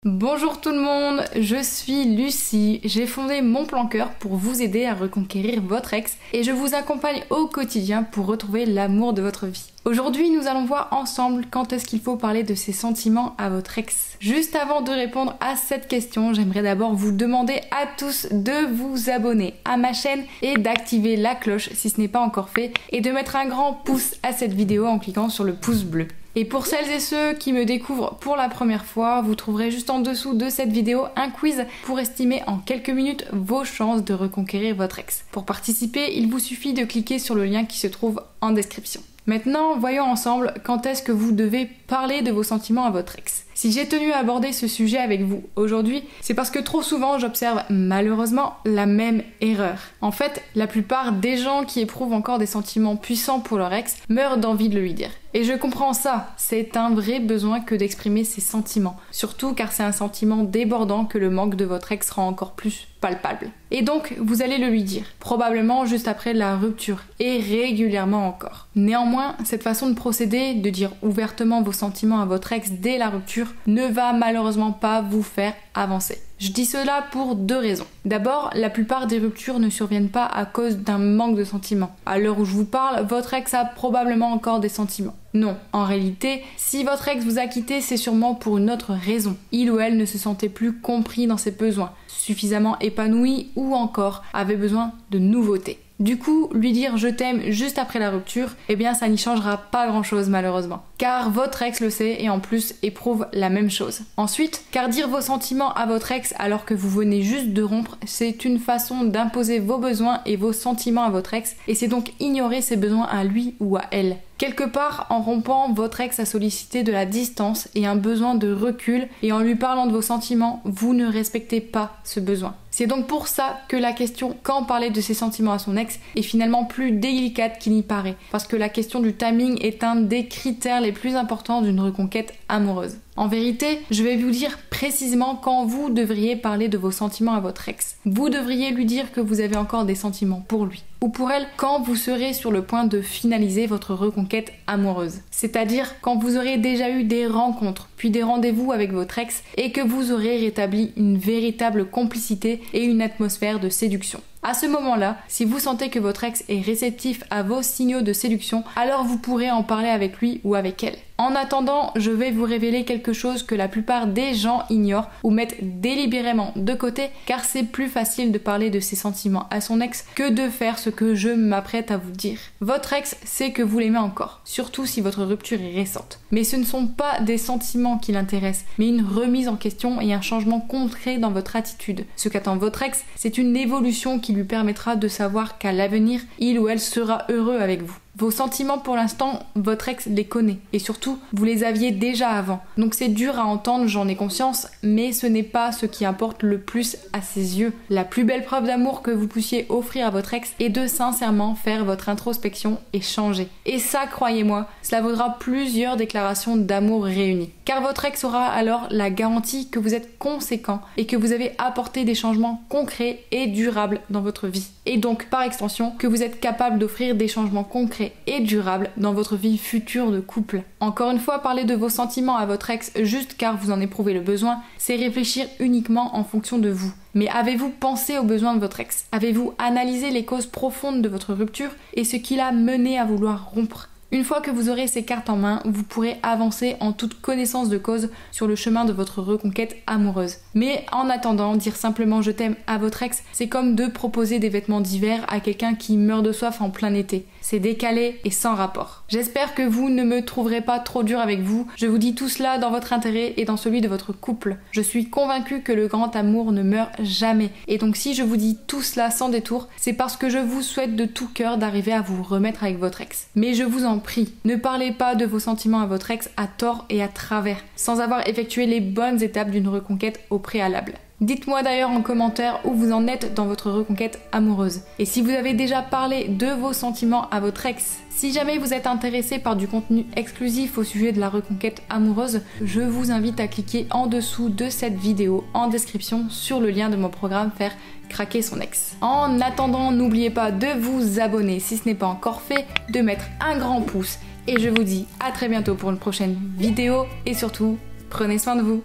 Bonjour tout le monde, je suis Lucie, j'ai fondé Mon Plan Cœur pour vous aider à reconquérir votre ex et je vous accompagne au quotidien pour retrouver l'amour de votre vie. Aujourd'hui, nous allons voir ensemble quand est-ce qu'il faut parler de ses sentiments à votre ex. Juste avant de répondre à cette question, j'aimerais d'abord vous demander à tous de vous abonner à ma chaîne et d'activer la cloche si ce n'est pas encore fait et de mettre un grand pouce à cette vidéo en cliquant sur le pouce bleu. Et pour celles et ceux qui me découvrent pour la première fois, vous trouverez juste en dessous de cette vidéo un quiz pour estimer en quelques minutes vos chances de reconquérir votre ex. Pour participer, il vous suffit de cliquer sur le lien qui se trouve en description. Maintenant, voyons ensemble quand est-ce que vous devez parler de vos sentiments à votre ex. Si j'ai tenu à aborder ce sujet avec vous aujourd'hui, c'est parce que trop souvent j'observe malheureusement la même erreur. En fait, la plupart des gens qui éprouvent encore des sentiments puissants pour leur ex meurent d'envie de le lui dire. Et je comprends ça, c'est un vrai besoin que d'exprimer ses sentiments, surtout car c'est un sentiment débordant que le manque de votre ex rend encore plus palpable. Et donc, vous allez le lui dire, probablement juste après la rupture, et régulièrement encore. Néanmoins, cette façon de procéder, de dire ouvertement vos sentiments à votre ex dès la rupture, ne va malheureusement pas vous faire avancer. Je dis cela pour deux raisons. D'abord, la plupart des ruptures ne surviennent pas à cause d'un manque de sentiments. À l'heure où je vous parle, votre ex a probablement encore des sentiments. Non, en réalité, si votre ex vous a quitté, c'est sûrement pour une autre raison. Il ou elle ne se sentait plus compris dans ses besoins, suffisamment épanoui ou encore avait besoin de nouveautés. Du coup, lui dire je t'aime juste après la rupture, eh bien ça n'y changera pas grand chose malheureusement. Car votre ex le sait et en plus éprouve la même chose. Ensuite, car dire vos sentiments à votre ex alors que vous venez juste de rompre, c'est une façon d'imposer vos besoins et vos sentiments à votre ex et c'est donc ignorer ses besoins à lui ou à elle. Quelque part, en rompant, votre ex a sollicité de la distance et un besoin de recul et en lui parlant de vos sentiments, vous ne respectez pas ce besoin. C'est donc pour ça que la question quand parler de ses sentiments à son ex est finalement plus délicate qu'il n'y paraît, parce que la question du timing est un des critères les plus importants d'une reconquête amoureuse. En vérité, je vais vous dire précisément quand vous devriez parler de vos sentiments à votre ex. Vous devriez lui dire que vous avez encore des sentiments pour lui ou pour elle quand vous serez sur le point de finaliser votre reconquête amoureuse. C'est-à-dire quand vous aurez déjà eu des rencontres, puis des rendez-vous avec votre ex et que vous aurez rétabli une véritable complicité et une atmosphère de séduction. À ce moment-là, si vous sentez que votre ex est réceptif à vos signaux de séduction, alors vous pourrez en parler avec lui ou avec elle. En attendant, je vais vous révéler quelque chose que la plupart des gens ignorent ou mettent délibérément de côté car c'est plus facile de parler de ses sentiments à son ex que de faire ce que je m'apprête à vous dire. Votre ex sait que vous l'aimez encore, surtout si votre rupture est récente. Mais ce ne sont pas des sentiments qui l'intéressent, mais une remise en question et un changement concret dans votre attitude. Ce qu'attend votre ex, c'est une évolution qui lui permettra de savoir qu'à l'avenir, il ou elle sera heureux avec vous. Vos sentiments pour l'instant, votre ex les connaît et surtout, vous les aviez déjà avant. Donc c'est dur à entendre, j'en ai conscience, mais ce n'est pas ce qui importe le plus à ses yeux. La plus belle preuve d'amour que vous puissiez offrir à votre ex est de sincèrement faire votre introspection et changer. Et ça, croyez-moi, cela vaudra plusieurs déclarations d'amour réunies. Car votre ex aura alors la garantie que vous êtes conséquent et que vous avez apporté des changements concrets et durables dans votre vie. Et donc, par extension, que vous êtes capable d'offrir des changements concrets et durables dans votre vie future de couple. Encore une fois, parler de vos sentiments à votre ex juste car vous en éprouvez le besoin, c'est réfléchir uniquement en fonction de vous. Mais avez-vous pensé aux besoins de votre ex? Avez-vous analysé les causes profondes de votre rupture et ce qui l'a mené à vouloir rompre? Une fois que vous aurez ces cartes en main, vous pourrez avancer en toute connaissance de cause sur le chemin de votre reconquête amoureuse. Mais en attendant, dire simplement je t'aime à votre ex, c'est comme de proposer des vêtements d'hiver à quelqu'un qui meurt de soif en plein été. C'est décalé et sans rapport. J'espère que vous ne me trouverez pas trop dur avec vous. Je vous dis tout cela dans votre intérêt et dans celui de votre couple. Je suis convaincue que le grand amour ne meurt jamais. Et donc si je vous dis tout cela sans détour, c'est parce que je vous souhaite de tout cœur d'arriver à vous remettre avec votre ex. Mais je vous en prie, ne parlez pas de vos sentiments à votre ex à tort et à travers, sans avoir effectué les bonnes étapes d'une reconquête au préalable. Dites-moi d'ailleurs en commentaire où vous en êtes dans votre reconquête amoureuse. Et si vous avez déjà parlé de vos sentiments à votre ex. Si jamais vous êtes intéressé par du contenu exclusif au sujet de la reconquête amoureuse, je vous invite à cliquer en dessous de cette vidéo en description sur le lien de mon programme Faire craquer son ex. En attendant, n'oubliez pas de vous abonner si ce n'est pas encore fait, de mettre un grand pouce et je vous dis à très bientôt pour une prochaine vidéo et surtout, prenez soin de vous.